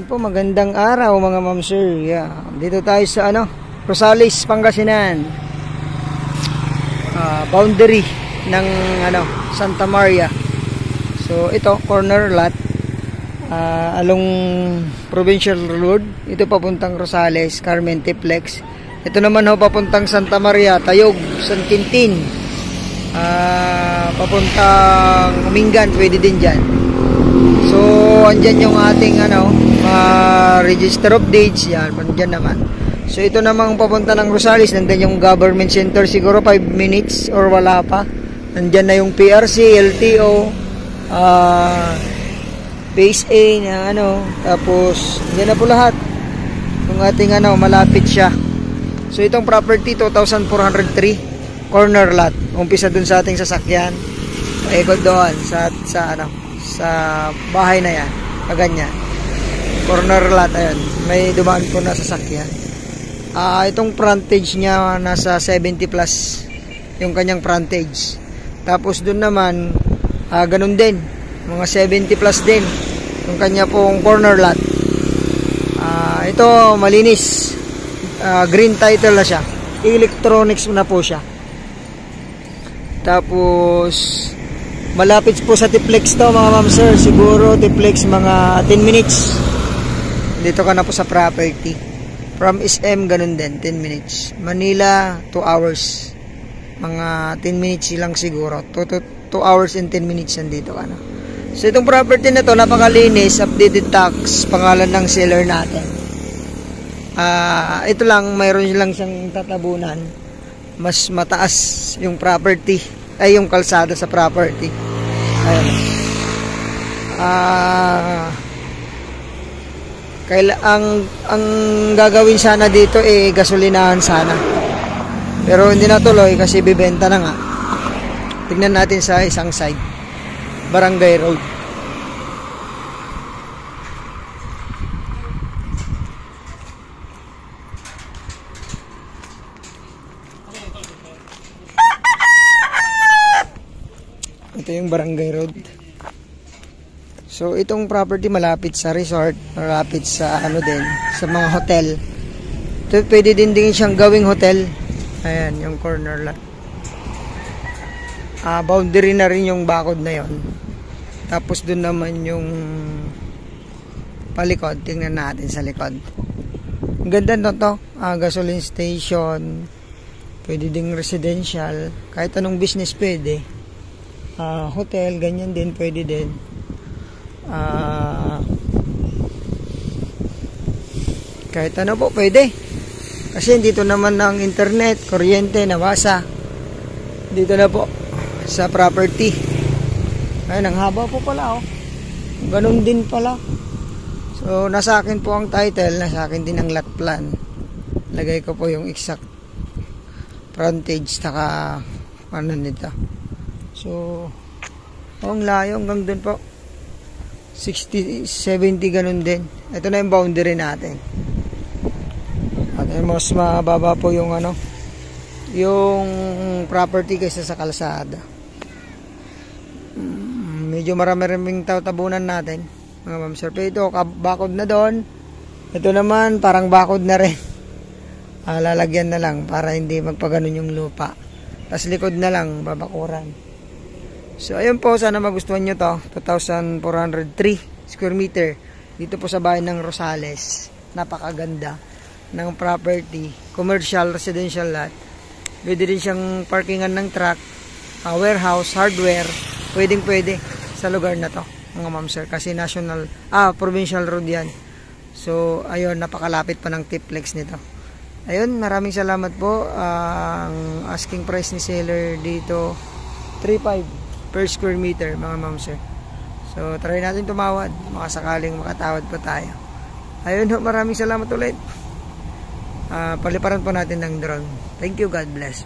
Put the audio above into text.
po, magandang araw mga ma'am sir. Yeah. Dito tayo sa Rosales, Pangasinan. Boundary ng Santa Maria. So ito, corner lot. Along Provincial Road. Ito papuntang Rosales, Carmen Tiplex. Ito naman papuntang Santa Maria, Tayog, San Quintin. Papuntang Mingan, pwede din dyan. So andyan yung ating register of deeds. Yan, andyan naman. So ito namang papunta ng Rosales, nandyan yung government center, siguro 5 minutes or wala pa. Nandyan na yung PRC, LTO, Phase A na tapos yan na po lahat. Yung ating malapit siya. So itong property 2,403 corner lot. Umpisa dun sa ating sasakyan. Paikot doon sa bahay na yan. Ganyan. Corner lot ayun. May dumaan po na sasakyan. Itong frontage niya nasa 70 plus yung kanyang frontage. Tapos dun naman ganun din. Mga 70 plus din yung kanya pong corner lot. Ito malinis. Green title na siya. Electronics na po siya. Tapos malapit po sa Tiplex to mga ma'am sir. Siguro Tiplex mga 10 minutes. Dito ka na po sa property. From SM ganun din 10 minutes. Manila 2 hours. Mga 10 minutes lang siguro. 2 hours and 10 minutes nandito ka na. So itong property na to napakalinis. Updated tax. Pangalan ng seller natin. Ito lang, mayroon lang siyang tatabunan. Mas mataas yung property, ay yung kalsada sa property. Ayun. Ang gagawin sana dito gasolinahan sana. Pero hindi natuloy kasi bibenta na nga. Tignan natin sa isang side. Barangay Road. Ito yung Barangay Road. So itong property malapit sa resort, malapit sa din, sa mga hotel. Ito pwede din siyang gawing hotel. Ayan, yung corner lot. Boundary na rin yung bakod na yon. Tapos dun naman yung palikod. Tingnan natin sa likod. Ang ganda to. Gasoline station. Pwede ding residential. Kahit anong business pwede. Hotel, ganyan din, pwede din. Kahit ano po, pwede. Kasi dito naman ang internet, kuryente, nabasa. Dito na po, sa property. Ayun, ang haba po pala, ganun din pala. So, nasa akin po ang title, nasa akin din ang lot plan. Lagay ko po yung exact frontage, taka, nito. So, ang layo hanggang dun po 60, 70 ganun din. Ito na yung boundary natin. At mas mababa po yung yung property kaysa sa kalsada. Medyo marami-raming tabunan natin mga ma'am sir. Pero ito bakod na doon. Ito naman parang bakod na rin. Lalagyan na lang para hindi magpaganon yung lupa. Tapos likod na lang babakuran. So ayun po, sana magustuhan nyo to. 2,403 square meter dito po sa bahay ng Rosales. Napakaganda ng property. Commercial, residential lot. Pwede din siyang parkingan ng truck, warehouse, hardware. Pwedeng pwede sa lugar na to mga ma'am sir. Kasi national, provincial road yan. So ayun, napakalapit pa ng Tiplex nito. Ayun, maraming salamat po. Ang asking price ni seller dito 3,500 per square meter mga ma'am sir. So try natin tumawad, makasakaling makatawad pa tayo. Ayun, maraming salamat ulit. Paliparan po natin ng drone. Thank you, God bless.